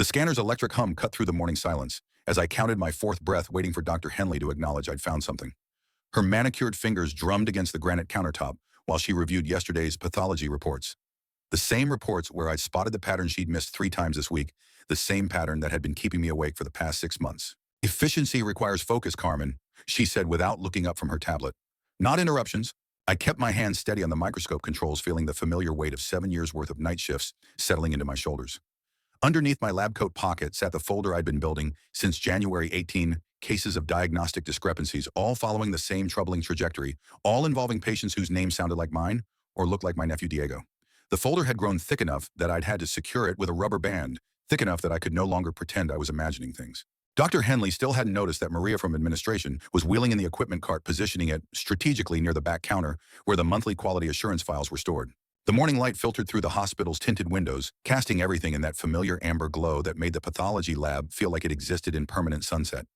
The scanner's electric hum cut through the morning silence as I counted my fourth breath waiting for Dr. Henley to acknowledge I'd found something. Her manicured fingers drummed against the granite countertop while she reviewed yesterday's pathology reports. The same reports where I'd spotted the pattern she'd missed 3 times this week, the same pattern that had been keeping me awake for the past 6 months. Efficiency requires focus, Carmen, she said without looking up from her tablet. Not interruptions. I kept my hands steady on the microscope controls, feeling the familiar weight of 7 years' worth of night shifts settling into my shoulders. Underneath my lab coat pocket sat the folder I'd been building since January 18, cases of diagnostic discrepancies, all following the same troubling trajectory, all involving patients whose names sounded like mine or looked like my nephew Diego. The folder had grown thick enough that I'd had to secure it with a rubber band, thick enough that I could no longer pretend I was imagining things. Dr. Henley still hadn't noticed that Maria from administration was wheeling in the equipment cart, positioning it strategically near the back counter where the monthly quality assurance files were stored. The morning light filtered through the hospital's tinted windows, casting everything in that familiar amber glow that made the pathology lab feel like it existed in permanent sunset.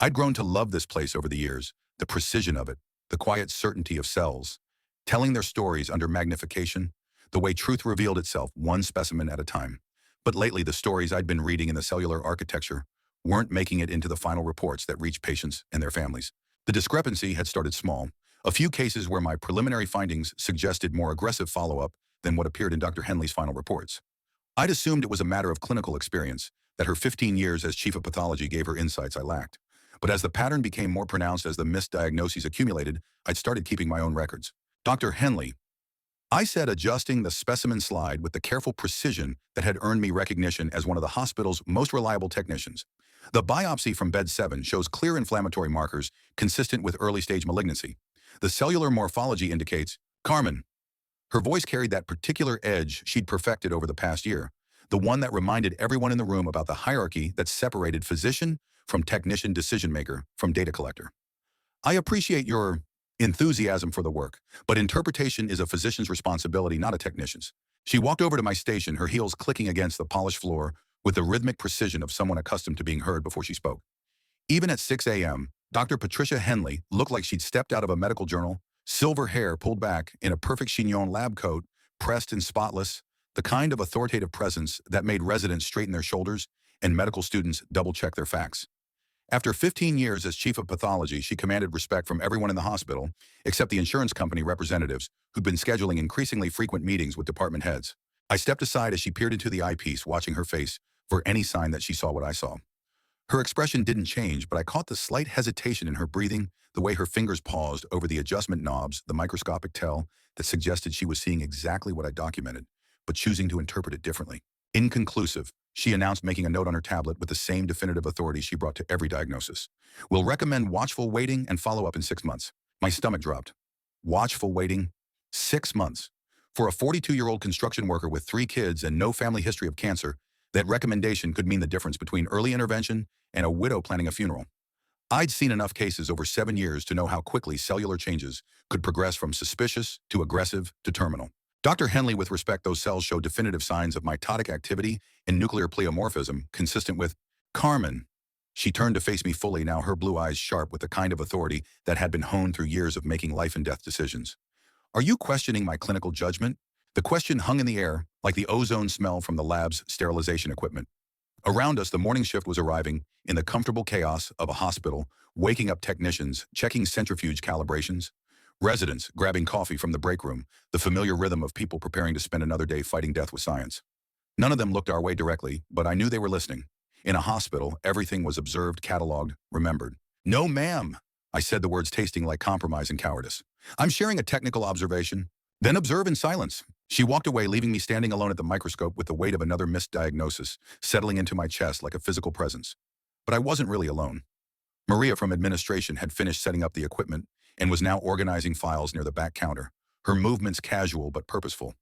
I'd grown to love this place over the years, the precision of it, the quiet certainty of cells, telling their stories under magnification, the way truth revealed itself one specimen at a time. But lately, the stories I'd been reading in the cellular architecture weren't making it into the final reports that reached patients and their families. The discrepancy had started small, a few cases where my preliminary findings suggested more aggressive follow-up than what appeared in Dr. Henley's final reports. I'd assumed it was a matter of clinical experience, that her 15 years as chief of pathology gave her insights I lacked. But as the pattern became more pronounced as the missed diagnoses accumulated, I'd started keeping my own records. Dr. Henley, I said, adjusting the specimen slide with the careful precision that had earned me recognition as one of the hospital's most reliable technicians. The biopsy from bed 7 shows clear inflammatory markers consistent with early-stage malignancy. The cellular morphology indicates, Carmen. Her voice carried that particular edge she'd perfected over the past year, the one that reminded everyone in the room about the hierarchy that separated physician from technician, decision-maker from data collector. I appreciate your enthusiasm for the work, but interpretation is a physician's responsibility, not a technician's. She walked over to my station, her heels clicking against the polished floor with the rhythmic precision of someone accustomed to being heard before she spoke. Even at 6 a.m., Dr. Patricia Henley looked like she'd stepped out of a medical journal, silver hair pulled back in a perfect chignon lab coat, pressed and spotless, the kind of authoritative presence that made residents straighten their shoulders and medical students double-check their facts. After 15 years as chief of pathology, she commanded respect from everyone in the hospital, except the insurance company representatives who'd been scheduling increasingly frequent meetings with department heads. I stepped aside as she peered into the eyepiece, watching her face for any sign that she saw what I saw. Her expression didn't change, but I caught the slight hesitation in her breathing, the way her fingers paused over the adjustment knobs, the microscopic tell that suggested she was seeing exactly what I documented, but choosing to interpret it differently. Inconclusive, she announced, making a note on her tablet with the same definitive authority she brought to every diagnosis. We'll recommend watchful waiting and follow-up in 6 months. My stomach dropped. Watchful waiting? 6 months. For a 42-year-old construction worker with 3 kids and no family history of cancer, that recommendation could mean the difference between early intervention and a widow planning a funeral. I'd seen enough cases over 7 years to know how quickly cellular changes could progress from suspicious to aggressive to terminal. Dr. Henley, with respect, those cells show definitive signs of mitotic activity and nuclear pleomorphism consistent with Carmen. She turned to face me fully, now her blue eyes sharp with the kind of authority that had been honed through years of making life and death decisions. Are you questioning my clinical judgment? The question hung in the air, like the ozone smell from the lab's sterilization equipment. Around us, the morning shift was arriving in the comfortable chaos of a hospital, waking up technicians, checking centrifuge calibrations, residents grabbing coffee from the break room, the familiar rhythm of people preparing to spend another day fighting death with science. None of them looked our way directly, but I knew they were listening. In a hospital, everything was observed, cataloged, remembered. No, ma'am, I said, the words tasting like compromise and cowardice. I'm sharing a technical observation. Then observe in silence. She walked away, leaving me standing alone at the microscope with the weight of another missed diagnosis settling into my chest like a physical presence. But I wasn't really alone. Maria from administration had finished setting up the equipment and was now organizing files near the back counter, her movements casual but purposeful.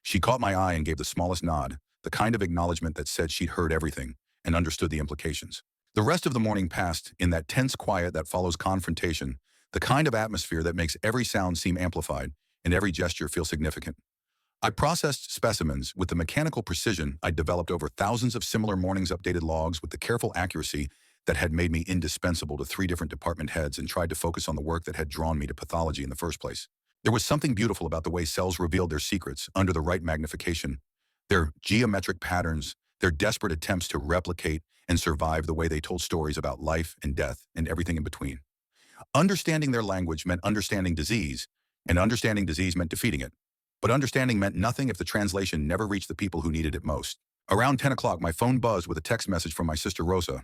She caught my eye and gave the smallest nod, the kind of acknowledgement that said she'd heard everything and understood the implications. The rest of the morning passed in that tense quiet that follows confrontation, the kind of atmosphere that makes every sound seem amplified and every gesture feel significant. I processed specimens with the mechanical precision I'd developed over thousands of similar mornings, updated logs with the careful accuracy that had made me indispensable to 3 different department heads, and tried to focus on the work that had drawn me to pathology in the first place. There was something beautiful about the way cells revealed their secrets under the right magnification, their geometric patterns their desperate attempts to replicate and survive the way they told stories about life and death and everything in between. Understanding their language meant understanding disease, and understanding disease meant defeating it. But understanding meant nothing if the translation never reached the people who needed it most. Around 10 o'clock, my phone buzzed with a text message from my sister Rosa.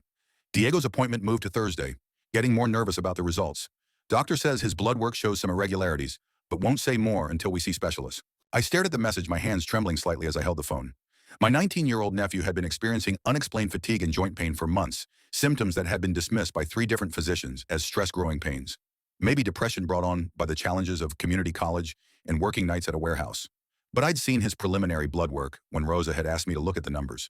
Diego's appointment moved to Thursday, getting more nervous about the results. Doctor says his blood work shows some irregularities, but won't say more until we see specialists. I stared at the message, my hands trembling slightly as I held the phone. My 19-year-old nephew had been experiencing unexplained fatigue and joint pain for months, symptoms that had been dismissed by 3 different physicians as stress-growing pains. Maybe depression brought on by the challenges of community college and working nights at a warehouse. But I'd seen his preliminary blood work when Rosa had asked me to look at the numbers.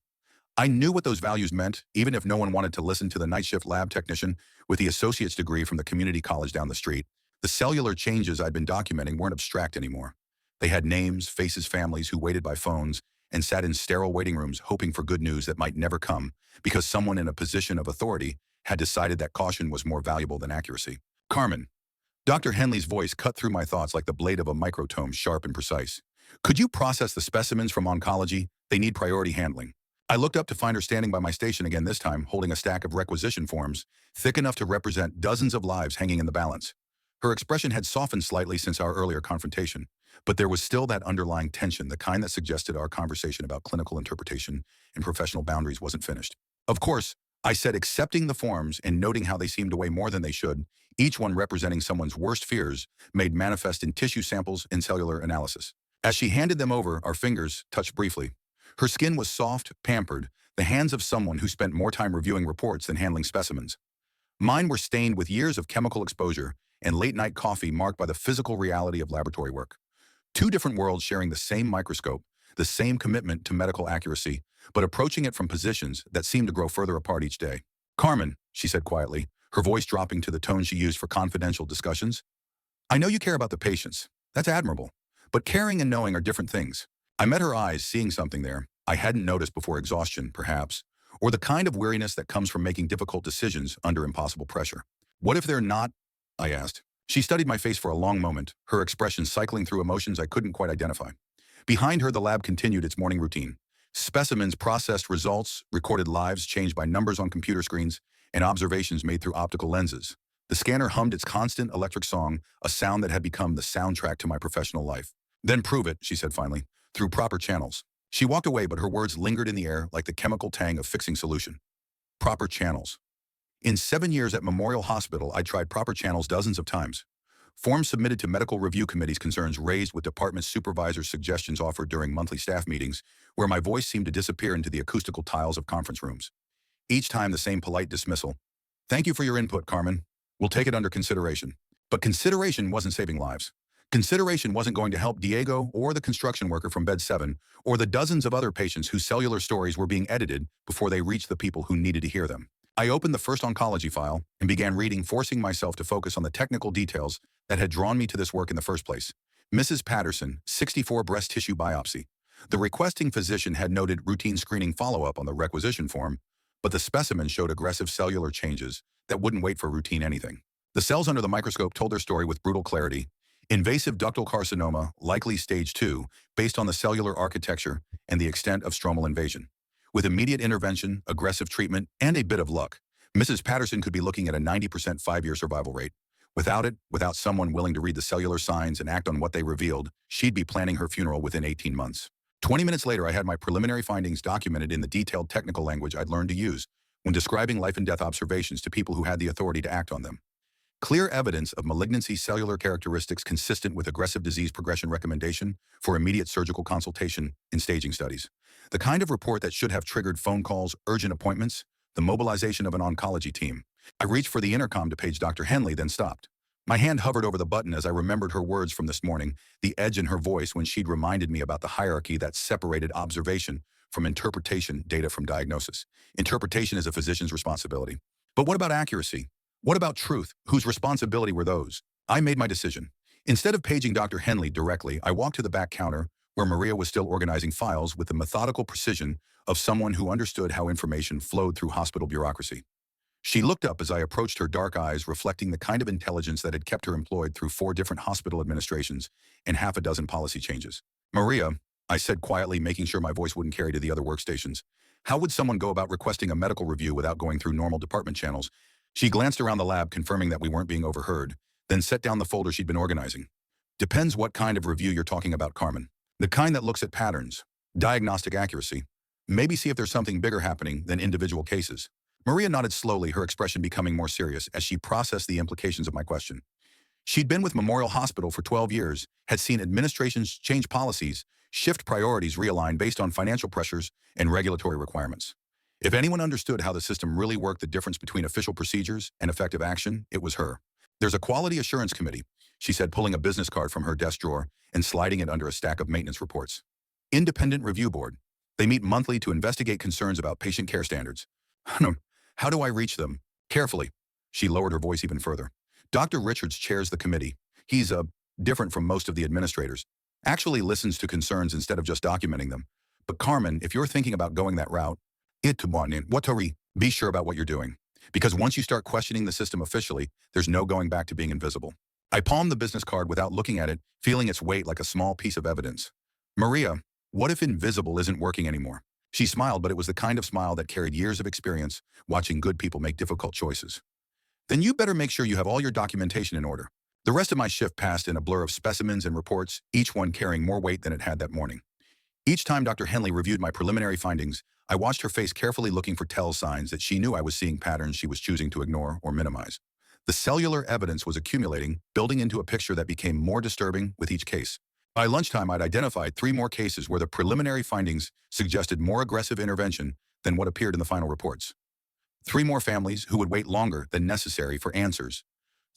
I knew what those values meant, even if no one wanted to listen to the night shift lab technician with the associate's degree from the community college down the street. The cellular changes I'd been documenting weren't abstract anymore. They had names, faces, families who waited by phones and sat in sterile waiting rooms hoping for good news that might never come because someone in a position of authority had decided that caution was more valuable than accuracy. Carmen. Dr. Henley's voice cut through my thoughts like the blade of a microtome, sharp and precise. Could you process the specimens from oncology? They need priority handling. I looked up to find her standing by my station again, this time holding a stack of requisition forms, thick enough to represent dozens of lives hanging in the balance. Her expression had softened slightly since our earlier confrontation, but there was still that underlying tension, the kind that suggested our conversation about clinical interpretation and professional boundaries wasn't finished. Of course, I said, accepting the forms and noting how they seemed to weigh more than they should, each one representing someone's worst fears, made manifest in tissue samples and cellular analysis. As she handed them over, our fingers touched briefly. Her skin was soft, pampered, the hands of someone who spent more time reviewing reports than handling specimens. Mine were stained with years of chemical exposure and late-night coffee marked by the physical reality of laboratory work. 2 different worlds sharing the same microscope, the same commitment to medical accuracy, but approaching it from positions that seemed to grow further apart each day. Carmen, she said quietly, her voice dropping to the tone she used for confidential discussions. I know you care about the patients. That's admirable. But caring and knowing are different things. I met her eyes, seeing something there I hadn't noticed before: exhaustion, perhaps, or the kind of weariness that comes from making difficult decisions under impossible pressure. What if they're not? I asked. She studied my face for a long moment, her expression cycling through emotions I couldn't quite identify. Behind her, the lab continued its morning routine. Specimens processed, results recorded, lives changed by numbers on computer screens, and observations made through optical lenses. The scanner hummed its constant electric song, a sound that had become the soundtrack to my professional life. Then prove it, she said finally, through proper channels. She walked away, but her words lingered in the air like the chemical tang of fixing solution. Proper channels. In 7 years at Memorial Hospital, I tried proper channels dozens of times. Forms submitted to medical review committees, concerns raised with department supervisors, suggestions offered during monthly staff meetings, where my voice seemed to disappear into the acoustical tiles of conference rooms. Each time the same polite dismissal. Thank you for your input, Carmen. We'll take it under consideration. But consideration wasn't saving lives. Consideration wasn't going to help Diego or the construction worker from bed 7 or the dozens of other patients whose cellular stories were being edited before they reached the people who needed to hear them. I opened the first oncology file and began reading, forcing myself to focus on the technical details that had drawn me to this work in the first place. Mrs. Patterson, 64, breast tissue biopsy. The requesting physician had noted routine screening follow-up on the requisition form, but the specimen showed aggressive cellular changes that wouldn't wait for routine anything. The cells under the microscope told their story with brutal clarity. Invasive ductal carcinoma, likely stage 2, based on the cellular architecture and the extent of stromal invasion. With immediate intervention, aggressive treatment, and a bit of luck, Mrs. Patterson could be looking at a 90% 5-year survival rate. Without it, without someone willing to read the cellular signs and act on what they revealed, she'd be planning her funeral within 18 months. 20 minutes later, I had my preliminary findings documented in the detailed technical language I'd learned to use when describing life and death observations to people who had the authority to act on them. Clear evidence of malignancy, cellular characteristics consistent with aggressive disease progression, recommendation for immediate surgical consultation in staging studies. The kind of report that should have triggered phone calls, urgent appointments, the mobilization of an oncology team. I reached for the intercom to page Dr. Henley, then stopped. My hand hovered over the button as I remembered her words from this morning, the edge in her voice when she'd reminded me about the hierarchy that separated observation from interpretation, data from diagnosis. Interpretation is a physician's responsibility. But what about accuracy? What about truth? Whose responsibility were those? I made my decision. Instead of paging Dr. Henley directly, I walked to the back counter where Maria was still organizing files with the methodical precision of someone who understood how information flowed through hospital bureaucracy. She looked up as I approached, her dark eyes reflecting the kind of intelligence that had kept her employed through 4 different hospital administrations and half a dozen policy changes. Maria, I said quietly, making sure my voice wouldn't carry to the other workstations, How would someone go about requesting a medical review without going through normal department channels? She glanced around the lab, confirming that we weren't being overheard, then set down the folder she'd been organizing. Depends what kind of review you're talking about, Carmen. The kind that looks at patterns, diagnostic accuracy, maybe see if there's something bigger happening than individual cases. Maria nodded slowly, her expression becoming more serious as she processed the implications of my question. She'd been with Memorial Hospital for 12 years, had seen administrations change policies, shift priorities, realign based on financial pressures and regulatory requirements. If anyone understood how the system really worked, the difference between official procedures and effective action, it was her. There's a quality assurance committee, she said, pulling a business card from her desk drawer and sliding it under a stack of maintenance reports. Independent review board. They meet monthly to investigate concerns about patient care standards. How do I reach them? Carefully. She lowered her voice even further. Dr. Richards chairs the committee. He's different from most of the administrators. Actually listens to concerns instead of just documenting them. But Carmen, if you're thinking about going that route, be sure about what you're doing. Because once you start questioning the system officially, there's no going back to being invisible. I palmed the business card without looking at it, feeling its weight like a small piece of evidence. Maria, what if invisible isn't working anymore? She smiled, but it was the kind of smile that carried years of experience watching good people make difficult choices. Then you better make sure you have all your documentation in order. The rest of my shift passed in a blur of specimens and reports, each one carrying more weight than it had that morning. Each time Dr. Henley reviewed my preliminary findings, I watched her face carefully, looking for tell signs that she knew I was seeing patterns she was choosing to ignore or minimize. The cellular evidence was accumulating, building into a picture that became more disturbing with each case. By lunchtime, I'd identified 3 more cases where the preliminary findings suggested more aggressive intervention than what appeared in the final reports. 3 more families who would wait longer than necessary for answers.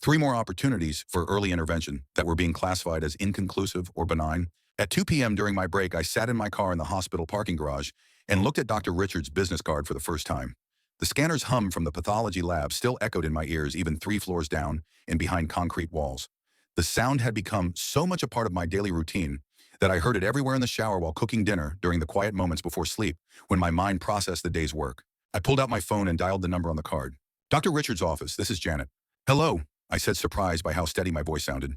3 more opportunities for early intervention that were being classified as inconclusive or benign. At 2 p.m. during my break, I sat in my car in the hospital parking garage and looked at Dr. Richards' business card for the first time. The scanner's hum from the pathology lab still echoed in my ears, even 3 floors down and behind concrete walls. The sound had become so much a part of my daily routine that I heard it everywhere in the shower, while cooking dinner, during the quiet moments before sleep, when my mind processed the day's work. I pulled out my phone and dialed the number on the card. Dr. Richards' office, this is Janet. Hello, I said, surprised by how steady my voice sounded.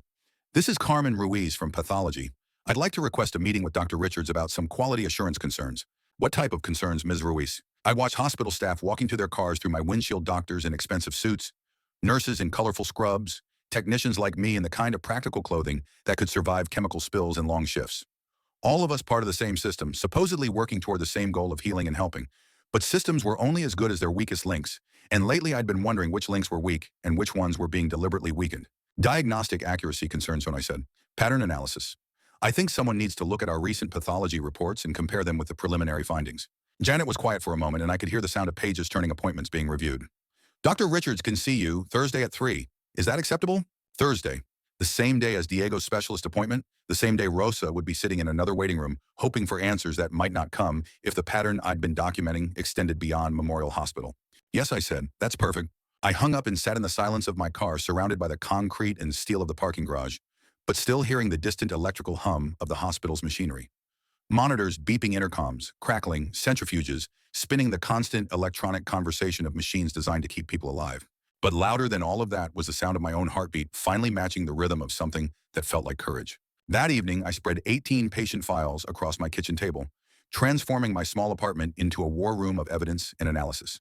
This is Carmen Ruiz from Pathology. I'd like to request a meeting with Dr. Richards about some quality assurance concerns. What type of concerns, Ms. Ruiz? I watched hospital staff walking to their cars through my windshield, doctors in expensive suits, nurses in colorful scrubs, technicians like me in the kind of practical clothing that could survive chemical spills and long shifts. All of us part of the same system, supposedly working toward the same goal of healing and helping. But systems were only as good as their weakest links, and lately I'd been wondering which links were weak and which ones were being deliberately weakened. Diagnostic accuracy concerns, when I said. Pattern analysis. I think someone needs to look at our recent pathology reports and compare them with the preliminary findings. Janet was quiet for a moment, and I could hear the sound of pages turning, appointments being reviewed. Dr. Richards can see you Thursday at 3. Is that acceptable? Thursday. The same day as Diego's specialist appointment, the same day Rosa would be sitting in another waiting room, hoping for answers that might not come if the pattern I'd been documenting extended beyond Memorial Hospital. Yes, I said, that's perfect. I hung up and sat in the silence of my car, surrounded by the concrete and steel of the parking garage, but still hearing the distant electrical hum of the hospital's machinery. Monitors beeping, intercoms, crackling, centrifuges, spinning, the constant electronic conversation of machines designed to keep people alive. But louder than all of that was the sound of my own heartbeat, finally matching the rhythm of something that felt like courage. That evening, I spread 18 patient files across my kitchen table, transforming my small apartment into a war room of evidence and analysis.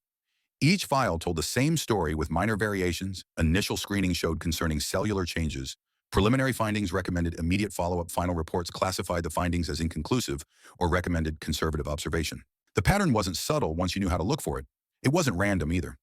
Each file told the same story with minor variations. Initial screening showed concerning cellular changes. Preliminary findings recommended immediate follow-up. Final reports classified the findings as inconclusive or recommended conservative observation. The pattern wasn't subtle once you knew how to look for it. It wasn't random either.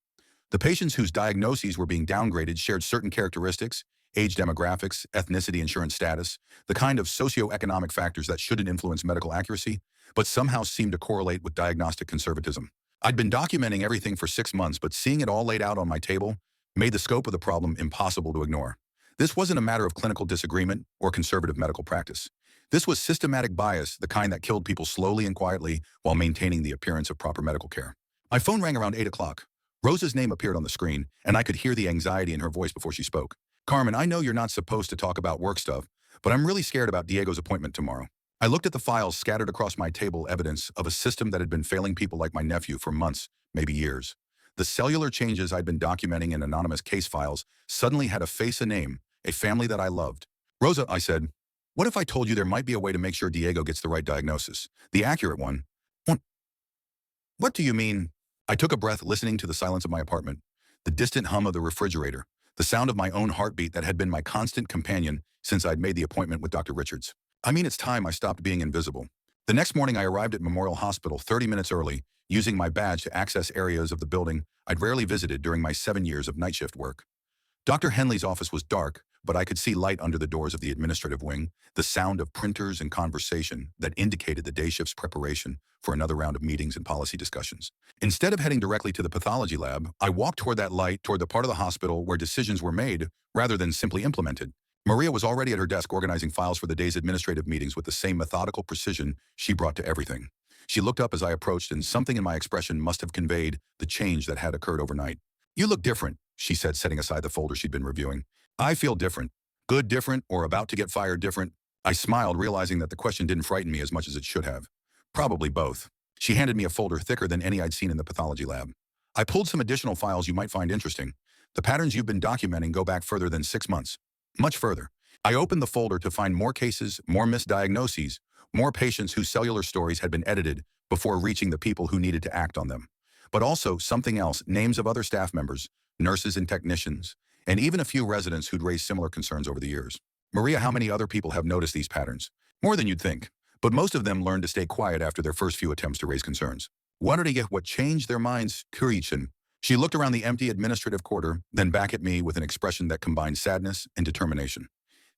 The patients whose diagnoses were being downgraded shared certain characteristics: age, demographics, ethnicity, insurance status, the kind of socioeconomic factors that shouldn't influence medical accuracy, but somehow seemed to correlate with diagnostic conservatism. I'd been documenting everything for 6 months, but seeing it all laid out on my table made the scope of the problem impossible to ignore. This wasn't a matter of clinical disagreement or conservative medical practice. This was systematic bias, the kind that killed people slowly and quietly while maintaining the appearance of proper medical care. My phone rang around 8 o'clock. Rosa's name appeared on the screen, and I could hear the anxiety in her voice before she spoke. Carmen, I know you're not supposed to talk about work stuff, but I'm really scared about Diego's appointment tomorrow. I looked at the files scattered across my table, evidence of a system that had been failing people like my nephew for months, maybe years. The cellular changes I'd been documenting in anonymous case files suddenly had a face, a name, a family that I loved. Rosa, I said, what if I told you there might be a way to make sure Diego gets the right diagnosis? The accurate one. What do you mean? I took a breath, listening to the silence of my apartment, the distant hum of the refrigerator, the sound of my own heartbeat that had been my constant companion since I'd made the appointment with Dr. Richards. I mean, it's time I stopped being invisible. The next morning, I arrived at Memorial Hospital 30 minutes early, using my badge to access areas of the building I'd rarely visited during my 7 years of night shift work. Dr. Henley's office was dark, but I could see light under the doors of the administrative wing, the sound of printers and conversation that indicated the day shift's preparation for another round of meetings and policy discussions. Instead of heading directly to the pathology lab, I walked toward that light, toward the part of the hospital where decisions were made rather than simply implemented. Maria was already at her desk organizing files for the day's administrative meetings with the same methodical precision she brought to everything. She looked up as I approached, and something in my expression must have conveyed the change that had occurred overnight. "You look different," she said, setting aside the folder she'd been reviewing. "I feel different. Good different, or about to get fired different?" I smiled, realizing that the question didn't frighten me as much as it should have. "Probably both." She handed me a folder thicker than any I'd seen in the pathology lab. "I pulled some additional files you might find interesting. The patterns you've been documenting go back further than 6 months. Much further." I opened the folder to find more cases, more misdiagnoses, more patients whose cellular stories had been edited before reaching the people who needed to act on them. But also something else, names of other staff members, nurses and technicians, and even a few residents who'd raised similar concerns over the years. "Maria, how many other people have noticed these patterns?" "More than you'd think. But most of them learned to stay quiet after their first few attempts to raise concerns." "Wanted to get what changed their minds, Kurichin." She looked around the empty administrative quarter, then back at me with an expression that combined sadness and determination.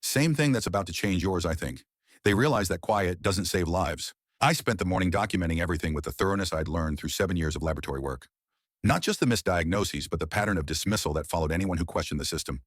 "Same thing that's about to change yours, I think. They realize that quiet doesn't save lives." I spent the morning documenting everything with the thoroughness I'd learned through 7 years of laboratory work. Not just the misdiagnoses, but the pattern of dismissal that followed anyone who questioned the system.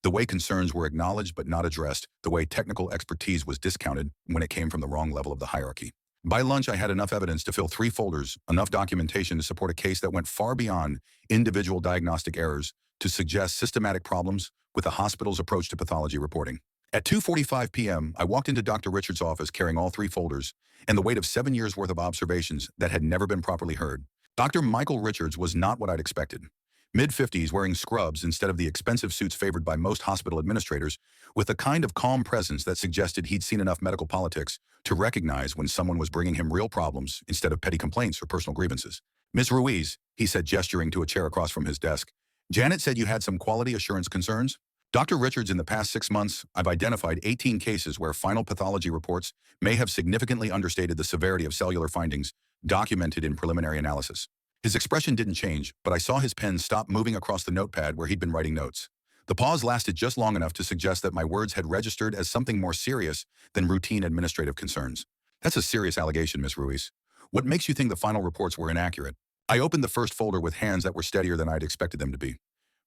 The way concerns were acknowledged but not addressed, the way technical expertise was discounted when it came from the wrong level of the hierarchy. By lunch, I had enough evidence to fill 3 folders, enough documentation to support a case that went far beyond individual diagnostic errors to suggest systematic problems with the hospital's approach to pathology reporting. At 2:45 p.m., I walked into Dr. Richards' office carrying all 3 folders and the weight of 7 years' worth of observations that had never been properly heard. Dr. Michael Richards was not what I'd expected. Mid-50s, wearing scrubs instead of the expensive suits favored by most hospital administrators, with a kind of calm presence that suggested he'd seen enough medical politics to recognize when someone was bringing him real problems instead of petty complaints or personal grievances. "Ms. Ruiz," he said, gesturing to a chair across from his desk, "Janet said you had some quality assurance concerns?" "Dr. Richards, in the past 6 months, I've identified 18 cases where final pathology reports may have significantly understated the severity of cellular findings documented in preliminary analysis." His expression didn't change, but I saw his pen stop moving across the notepad where he'd been writing notes. The pause lasted just long enough to suggest that my words had registered as something more serious than routine administrative concerns. "That's a serious allegation, Ms. Ruiz. What makes you think the final reports were inaccurate?" I opened the first folder with hands that were steadier than I'd expected them to be.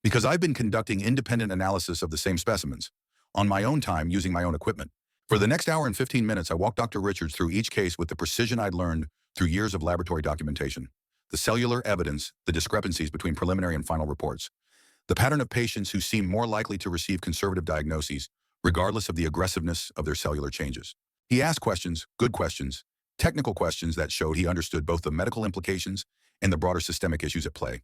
"Because I've been conducting independent analysis of the same specimens, on my own time using my own equipment." For the next hour and 15 minutes, I walked Dr. Richards through each case with the precision I'd learned through years of laboratory documentation. The cellular evidence, the discrepancies between preliminary and final reports, the pattern of patients who seem more likely to receive conservative diagnoses, regardless of the aggressiveness of their cellular changes. He asked questions, good questions, technical questions that showed he understood both the medical implications and the broader systemic issues at play.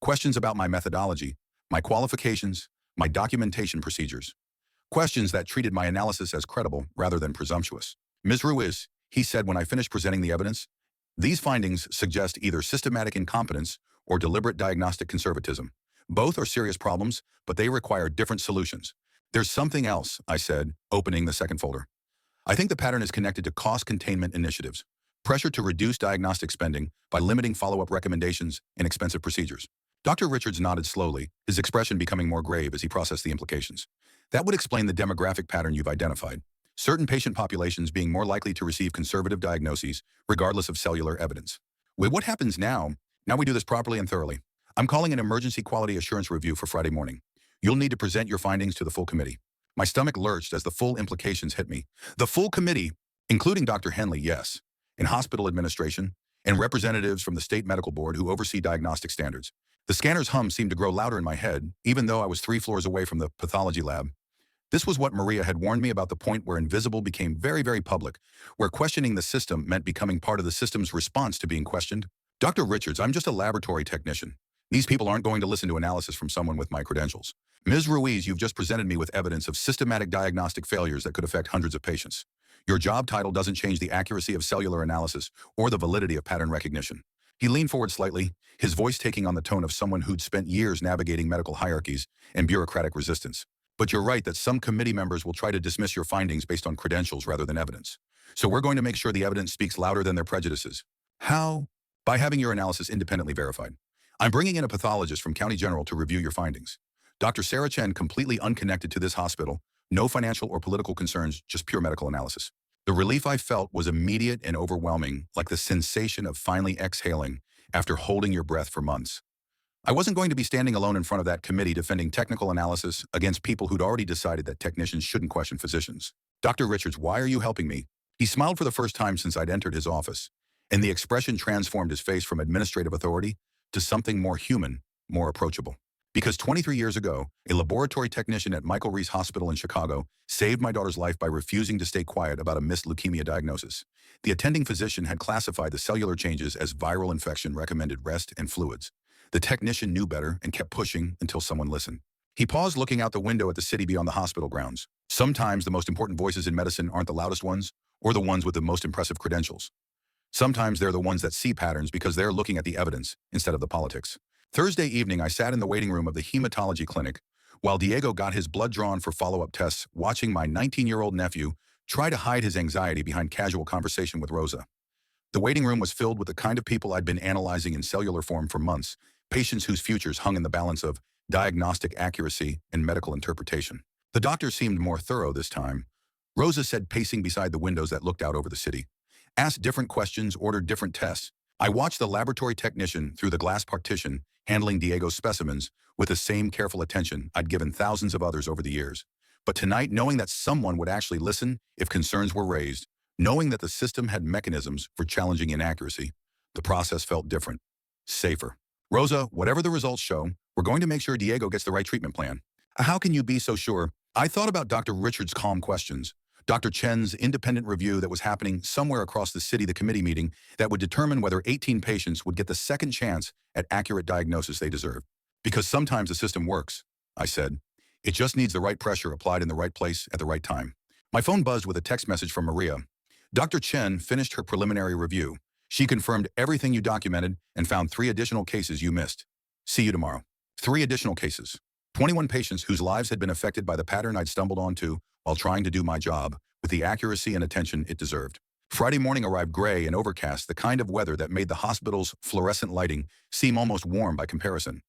Questions about my methodology, my qualifications, my documentation procedures. Questions that treated my analysis as credible rather than presumptuous. "Ms. Ruiz," he said when I finished presenting the evidence, "these findings suggest either systematic incompetence or deliberate diagnostic conservatism. Both are serious problems, but they require different solutions." "There's something else," I said, opening the second folder. "I think the pattern is connected to cost containment initiatives, pressure to reduce diagnostic spending by limiting follow-up recommendations and expensive procedures." Dr. Richards nodded slowly, his expression becoming more grave as he processed the implications. "That would explain the demographic pattern you've identified. Certain patient populations being more likely to receive conservative diagnoses, regardless of cellular evidence. Wait, what happens now? Now we do this properly and thoroughly. I'm calling an emergency quality assurance review for Friday morning. You'll need to present your findings to the full committee." My stomach lurched as the full implications hit me. The full committee, including Dr. Henley, yes, and hospital administration, and representatives from the state medical board who oversee diagnostic standards. The scanner's hum seemed to grow louder in my head, even though I was 3 floors away from the pathology lab. This was what Maria had warned me about, the point where invisible became very, very public, where questioning the system meant becoming part of the system's response to being questioned. "Dr. Richards, I'm just a laboratory technician. These people aren't going to listen to analysis from someone with my credentials. Ms. Ruiz, you've just presented me with evidence of systematic diagnostic failures that could affect hundreds of patients. Your job title doesn't change the accuracy of cellular analysis or the validity of pattern recognition. He leaned forward slightly, his voice taking on the tone of someone who'd spent years navigating medical hierarchies and bureaucratic resistance. But you're right that some committee members will try to dismiss your findings based on credentials rather than evidence. So we're going to make sure the evidence speaks louder than their prejudices. How? By having your analysis independently verified. I'm bringing in a pathologist from County General to review your findings. Dr. Sarah Chen, completely unconnected to this hospital, no financial or political concerns, just pure medical analysis. The relief I felt was immediate and overwhelming, like the sensation of finally exhaling after holding your breath for months. I wasn't going to be standing alone in front of that committee defending technical analysis against people who'd already decided that technicians shouldn't question physicians. Dr. Richards, why are you helping me? He smiled for the first time since I'd entered his office, and the expression transformed his face from administrative authority to something more human, more approachable. Because 23 years ago, a laboratory technician at Michael Reese Hospital in Chicago saved my daughter's life by refusing to stay quiet about a missed leukemia diagnosis. The attending physician had classified the cellular changes as viral infection, recommended rest and fluids. The technician knew better and kept pushing until someone listened. He paused, looking out the window at the city beyond the hospital grounds. Sometimes the most important voices in medicine aren't the loudest ones or the ones with the most impressive credentials. Sometimes they're the ones that see patterns because they're looking at the evidence instead of the politics. Thursday evening, I sat in the waiting room of the hematology clinic while Diego got his blood drawn for follow-up tests, watching my 19-year-old nephew try to hide his anxiety behind casual conversation with Rosa. The waiting room was filled with the kind of people I'd been analyzing in cellular form for months, patients whose futures hung in the balance of diagnostic accuracy and medical interpretation. The doctor seemed more thorough this time. Rosa said, pacing beside the windows that looked out over the city. Asked different questions, ordered different tests. I watched the laboratory technician through the glass partition handling Diego's specimens with the same careful attention I'd given thousands of others over the years. But tonight, knowing that someone would actually listen if concerns were raised, knowing that the system had mechanisms for challenging inaccuracy, the process felt different, safer. Rosa, whatever the results show, we're going to make sure Diego gets the right treatment plan. How can you be so sure? I thought about Dr. Richards' calm questions, Dr. Chen's independent review that was happening somewhere across the city, the committee meeting that would determine whether 18 patients would get the second chance at accurate diagnosis they deserve. Because sometimes the system works, I said. It just needs the right pressure applied in the right place at the right time. My phone buzzed with a text message from Maria. Dr. Chen finished her preliminary review. She confirmed everything you documented and found 3 additional cases you missed. See you tomorrow. 3 additional cases. 21 patients whose lives had been affected by the pattern I'd stumbled onto while trying to do my job with the accuracy and attention it deserved. Friday morning arrived gray and overcast, the kind of weather that made the hospital's fluorescent lighting seem almost warm by comparison.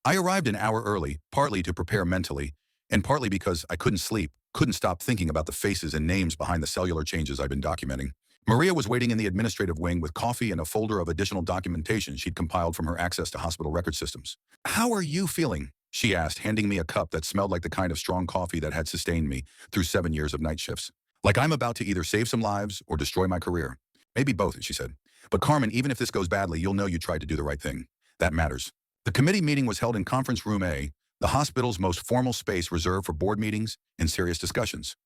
I arrived an hour early, partly to prepare mentally, and partly because I couldn't sleep, couldn't stop thinking about the faces and names behind the cellular changes I'd been documenting. Maria was waiting in the administrative wing with coffee and a folder of additional documentation she'd compiled from her access to hospital record systems. "How are you feeling?" she asked, handing me a cup that smelled like the kind of strong coffee that had sustained me through 7 years of night shifts. "Like I'm about to either save some lives or destroy my career." "Maybe both," she said. "But Carmen, even if this goes badly, you'll know you tried to do the right thing. That matters." The committee meeting was held in Conference Room A, the hospital's most formal space reserved for board meetings and serious discussions.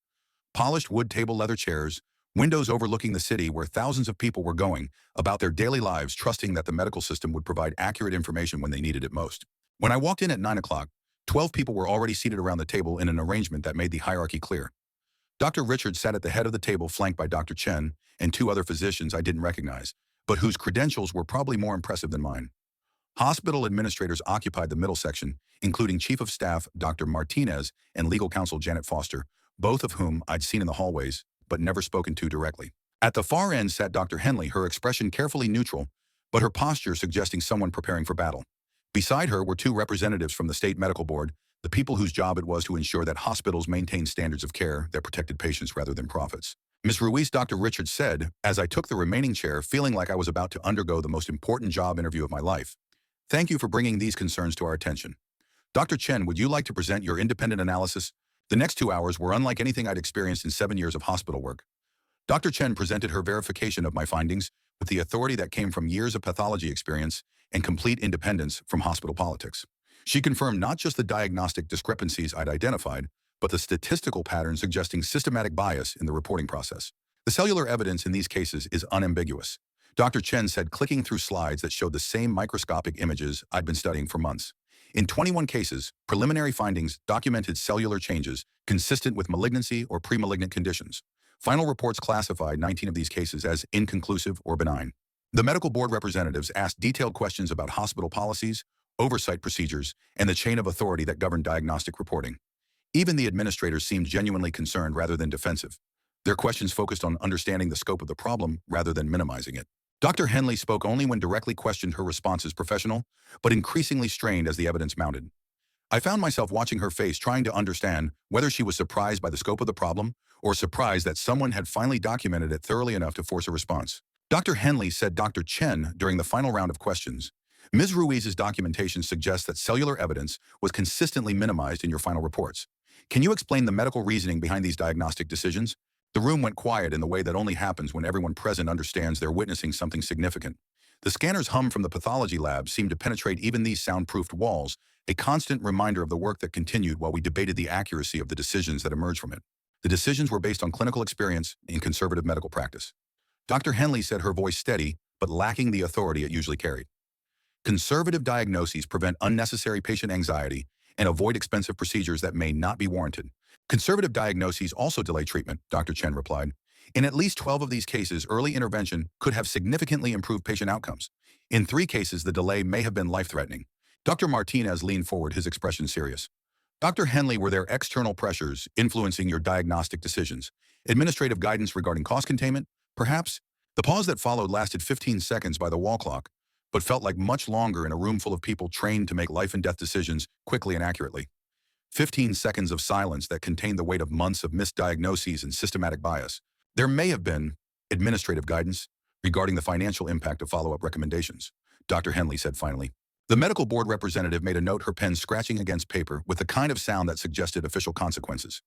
Polished wood table leather chairs, windows overlooking the city where thousands of people were going about their daily lives, trusting that the medical system would provide accurate information when they needed it most. When I walked in at 9 o'clock, 12 people were already seated around the table in an arrangement that made the hierarchy clear. Dr. Richards sat at the head of the table, flanked by Dr. Chen and 2 other physicians I didn't recognize, but whose credentials were probably more impressive than mine. Hospital administrators occupied the middle section, including Chief of Staff Dr. Martinez and Legal Counsel Janet Foster, both of whom I'd seen in the hallways, but never spoken to directly. At the far end sat Dr. Henley, her expression carefully neutral, but her posture suggesting someone preparing for battle. Beside her were 2 representatives from the State Medical Board, the people whose job it was to ensure that hospitals maintained standards of care that protected patients rather than profits. "Ms. Ruiz," Dr. Richards said, as I took the remaining chair, feeling like I was about to undergo the most important job interview of my life. "Thank you for bringing these concerns to our attention. Dr. Chen, would you like to present your independent analysis?" The next 2 hours were unlike anything I'd experienced in 7 years of hospital work. Dr. Chen presented her verification of my findings with the authority that came from years of pathology experience and complete independence from hospital politics. She confirmed not just the diagnostic discrepancies I'd identified, but the statistical patterns suggesting systematic bias in the reporting process. The cellular evidence in these cases is unambiguous. Dr. Chen said, clicking through slides that showed the same microscopic images I'd been studying for months. In 21 cases, preliminary findings documented cellular changes consistent with malignancy or pre-malignant conditions. Final reports classified 19 of these cases as inconclusive or benign. The medical board representatives asked detailed questions about hospital policies, oversight procedures, and the chain of authority that govern diagnostic reporting. Even the administrators seemed genuinely concerned rather than defensive. Their questions focused on understanding the scope of the problem rather than minimizing it. Dr. Henley spoke only when directly questioned, her responses professional, but increasingly strained as the evidence mounted. I found myself watching her face, trying to understand whether she was surprised by the scope of the problem or surprised that someone had finally documented it thoroughly enough to force a response. Dr. Henley said Dr. Chen during the final round of questions. Ms. Ruiz's documentation suggests that cellular evidence was consistently minimized in your final reports. Can you explain the medical reasoning behind these diagnostic decisions? The room went quiet in the way that only happens when everyone present understands they're witnessing something significant. The scanner's hum from the pathology lab seemed to penetrate even these soundproofed walls, a constant reminder of the work that continued while we debated the accuracy of the decisions that emerged from it. The decisions were based on clinical experience and conservative medical practice. Dr. Henley said, her voice steady, but lacking the authority it usually carried. Conservative diagnoses prevent unnecessary patient anxiety and avoid expensive procedures that may not be warranted. Conservative diagnoses also delay treatment, Dr. Chen replied. In at least 12 of these cases, early intervention could have significantly improved patient outcomes. In 3 cases, the delay may have been life-threatening. Dr. Martinez leaned forward, his expression serious. Dr. Henley, were there external pressures influencing your diagnostic decisions? Administrative guidance regarding cost containment? Perhaps? The pause that followed lasted 15 seconds by the wall clock, but felt like much longer in a room full of people trained to make life and death decisions quickly and accurately. 15 seconds of silence that contained the weight of months of misdiagnoses and systematic bias. There may have been administrative guidance regarding the financial impact of follow-up recommendations, Dr. Henley said finally. The medical board representative made a note, her pen scratching against paper with the kind of sound that suggested official consequences.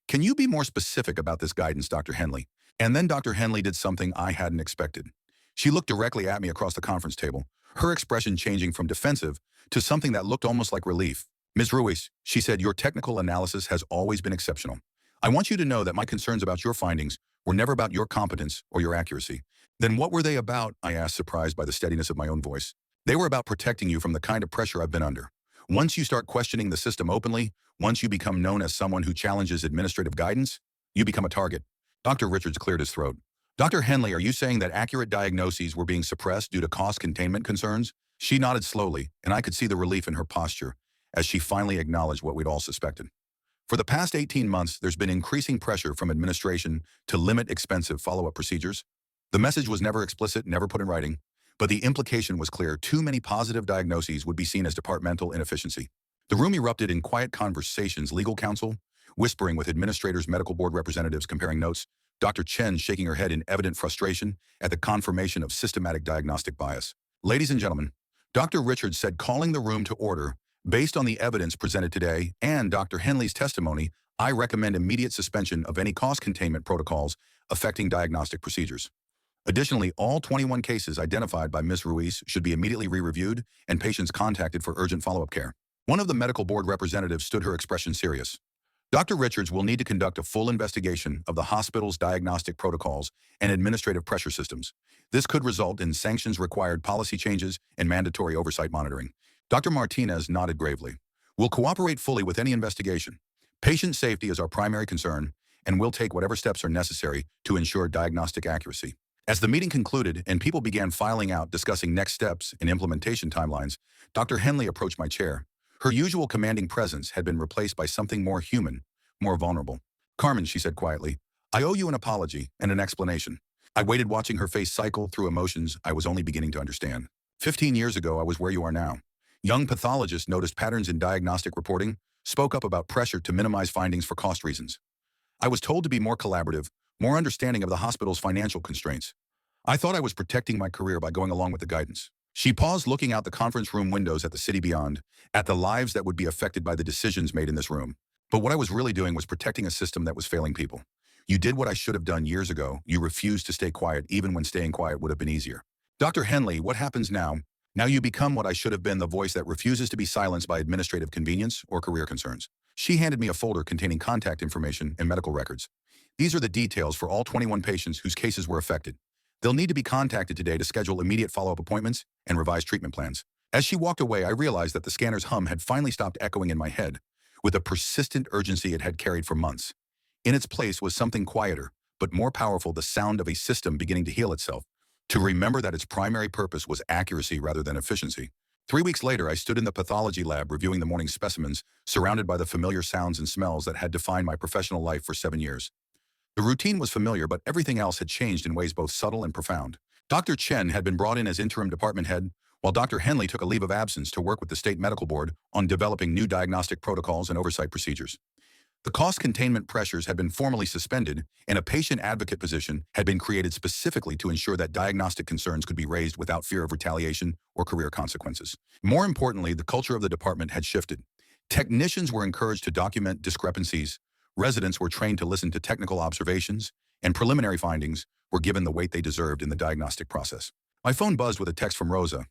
Can you be more specific about this guidance, Dr. Henley? And then Dr. Henley did something I hadn't expected. She looked directly at me across the conference table, her expression changing from defensive to something that looked almost like relief. Ms. Ruiz, she said, your technical analysis has always been exceptional. I want you to know that my concerns about your findings were never about your competence or your accuracy. Then what were they about? I asked, surprised by the steadiness of my own voice. They were about protecting you from the kind of pressure I've been under. Once you start questioning the system openly, once you become known as someone who challenges administrative guidance, you become a target. Dr. Richards cleared his throat. Dr. Henley, are you saying that accurate diagnoses were being suppressed due to cost containment concerns? She nodded slowly, and I could see the relief in her posture as she finally acknowledged what we'd all suspected. For the past 18 months, there's been increasing pressure from administration to limit expensive follow-up procedures. The message was never explicit, never put in writing, but the implication was clear. Too many positive diagnoses would be seen as departmental inefficiency. The room erupted in quiet conversations, legal counsel whispering with administrators, medical board representatives comparing notes, Dr. Chen shaking her head in evident frustration at the confirmation of systematic diagnostic bias. Ladies and gentlemen, Dr. Richards said, calling the room to order, based on the evidence presented today and Dr. Henley's testimony, I recommend immediate suspension of any cost containment protocols affecting diagnostic procedures. Additionally, all 21 cases identified by Ms. Ruiz should be immediately re-reviewed and patients contacted for urgent follow-up care. One of the medical board representatives stood, her expression serious. Dr. Richards will need to conduct a full investigation of the hospital's diagnostic protocols and administrative pressure systems. This could result in sanctions-required policy changes and mandatory oversight monitoring. Dr. Martinez nodded gravely. We'll cooperate fully with any investigation. Patient safety is our primary concern, and we'll take whatever steps are necessary to ensure diagnostic accuracy. As the meeting concluded and people began filing out, discussing next steps and implementation timelines, Dr. Henley approached my chair. Her usual commanding presence had been replaced by something more human, more vulnerable. Carmen, she said quietly, I owe you an apology and an explanation. I waited, watching her face cycle through emotions I was only beginning to understand. 15 years ago, I was where you are now. Young pathologists noticed patterns in diagnostic reporting, spoke up about pressure to minimize findings for cost reasons. I was told to be more collaborative, more understanding of the hospital's financial constraints. I thought I was protecting my career by going along with the guidance. She paused, looking out the conference room windows at the city beyond, at the lives that would be affected by the decisions made in this room. But what I was really doing was protecting a system that was failing people. You did what I should have done years ago. You refused to stay quiet, even when staying quiet would have been easier. Dr. Henley, what happens now? Now you become what I should have been, the voice that refuses to be silenced by administrative convenience or career concerns. She handed me a folder containing contact information and medical records. These are the details for all 21 patients whose cases were affected. They'll need to be contacted today to schedule immediate follow-up appointments and revise treatment plans. As she walked away, I realized that the scanner's hum had finally stopped echoing in my head with a persistent urgency it had carried for months. In its place was something quieter, but more powerful, the sound of a system beginning to heal itself, to remember that its primary purpose was accuracy rather than efficiency. 3 weeks later, I stood in the pathology lab reviewing the morning specimens, surrounded by the familiar sounds and smells that had defined my professional life for 7 years. The routine was familiar, but everything else had changed in ways both subtle and profound. Dr. Chen had been brought in as interim department head, while Dr. Henley took a leave of absence to work with the state medical board on developing new diagnostic protocols and oversight procedures. The cost containment pressures had been formally suspended, and a patient advocate position had been created specifically to ensure that diagnostic concerns could be raised without fear of retaliation or career consequences. More importantly, the culture of the department had shifted. Technicians were encouraged to document discrepancies, residents were trained to listen to technical observations, and preliminary findings were given the weight they deserved in the diagnostic process. My phone buzzed with a text from Rosa.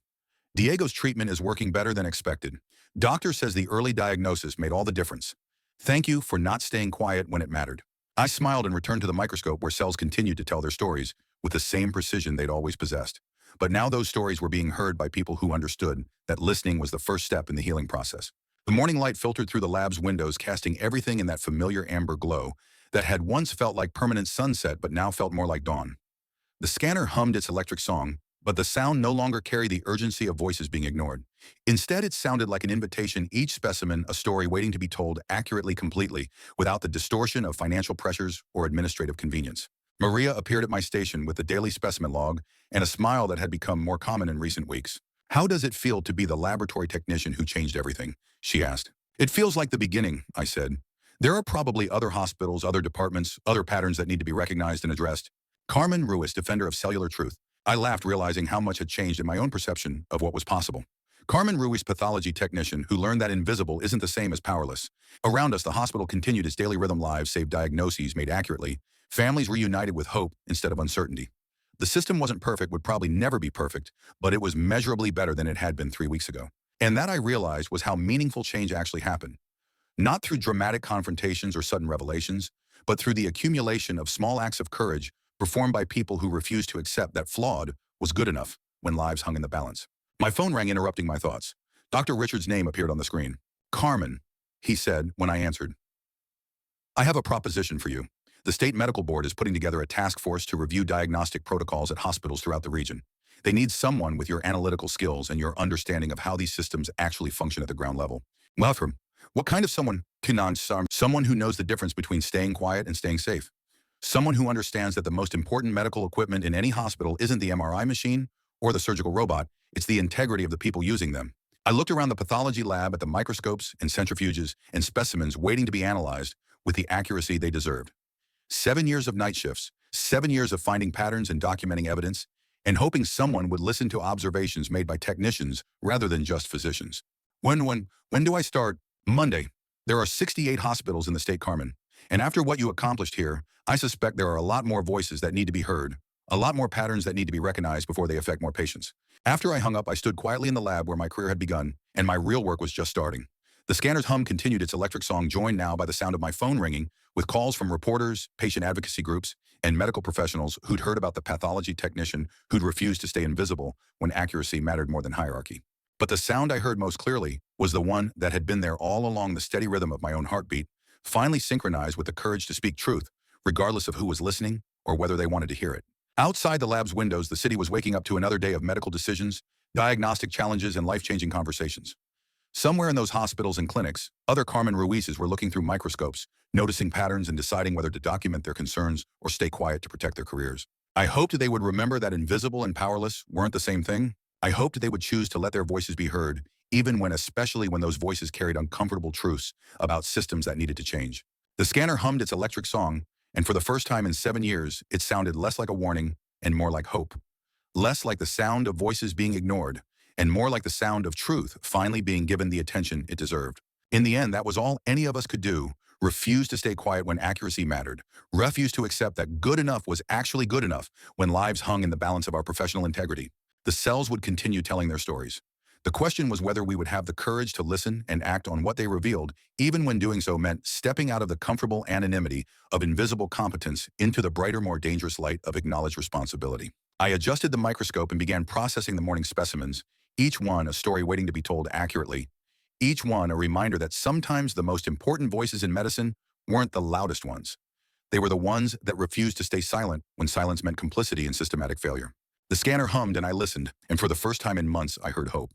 Diego's treatment is working better than expected. Doctor says the early diagnosis made all the difference. Thank you for not staying quiet when it mattered. I smiled and returned to the microscope where cells continued to tell their stories with the same precision they'd always possessed. But now those stories were being heard by people who understood that listening was the first step in the healing process. The morning light filtered through the lab's windows, casting everything in that familiar amber glow that had once felt like permanent sunset but now felt more like dawn. The scanner hummed its electric song, but the sound no longer carried the urgency of voices being ignored. Instead, it sounded like an invitation, each specimen a story waiting to be told accurately, completely, without the distortion of financial pressures or administrative convenience. Maria appeared at my station with the daily specimen log and a smile that had become more common in recent weeks. How does it feel to be the laboratory technician who changed everything? She asked. It feels like the beginning, I said. There are probably other hospitals, other departments, other patterns that need to be recognized and addressed. Carmen Ruiz, defender of cellular truth. I laughed, realizing how much had changed in my own perception of what was possible. Carmen Ruiz, pathology technician who learned that invisible isn't the same as powerless. Around us, the hospital continued its daily rhythm, lives saved, diagnoses made accurately, families reunited with hope instead of uncertainty. The system wasn't perfect, would probably never be perfect, but it was measurably better than it had been 3 weeks ago. And that, I realized, was how meaningful change actually happened. Not through dramatic confrontations or sudden revelations, but through the accumulation of small acts of courage performed by people who refused to accept that flawed was good enough when lives hung in the balance. My phone rang, interrupting my thoughts. Dr. Richard's name appeared on the screen. Carmen, he said when I answered. I have a proposition for you. The state medical board is putting together a task force to review diagnostic protocols at hospitals throughout the region. They need someone with your analytical skills and your understanding of how these systems actually function at the ground level. Welcome. What kind of someone? Someone who knows the difference between staying quiet and staying safe. Someone who understands that the most important medical equipment in any hospital isn't the MRI machine or the surgical robot, it's the integrity of the people using them. I looked around the pathology lab at the microscopes and centrifuges and specimens waiting to be analyzed with the accuracy they deserved. 7 years of night shifts, 7 years of finding patterns and documenting evidence, and hoping someone would listen to observations made by technicians rather than just physicians. When do I start? Monday. There are 68 hospitals in the state, Carmen. And after what you accomplished here, I suspect there are a lot more voices that need to be heard, a lot more patterns that need to be recognized before they affect more patients. After I hung up, I stood quietly in the lab where my career had begun, and my real work was just starting. The scanner's hum continued its electric song, joined now by the sound of my phone ringing, with calls from reporters, patient advocacy groups, and medical professionals who'd heard about the pathology technician who'd refused to stay invisible when accuracy mattered more than hierarchy. But the sound I heard most clearly was the one that had been there all along, the steady rhythm of my own heartbeat, finally synchronized with the courage to speak truth, regardless of who was listening or whether they wanted to hear it. Outside the lab's windows, the city was waking up to another day of medical decisions, diagnostic challenges, and life-changing conversations. Somewhere in those hospitals and clinics, other Carmen Ruizes were looking through microscopes, noticing patterns and deciding whether to document their concerns or stay quiet to protect their careers. I hoped they would remember that invisible and powerless weren't the same thing. I hoped they would choose to let their voices be heard, especially when those voices carried uncomfortable truths about systems that needed to change. The scanner hummed its electric song, and for the first time in 7 years, it sounded less like a warning and more like hope. Less like the sound of voices being ignored, and more like the sound of truth finally being given the attention it deserved. In the end, that was all any of us could do: refuse to stay quiet when accuracy mattered, refuse to accept that good enough was actually good enough when lives hung in the balance of our professional integrity. The cells would continue telling their stories. The question was whether we would have the courage to listen and act on what they revealed, even when doing so meant stepping out of the comfortable anonymity of invisible competence into the brighter, more dangerous light of acknowledged responsibility. I adjusted the microscope and began processing the morning specimens, each one a story waiting to be told accurately, each one a reminder that sometimes the most important voices in medicine weren't the loudest ones. They were the ones that refused to stay silent when silence meant complicity in systematic failure. The scanner hummed and I listened, and for the first time in months, I heard hope.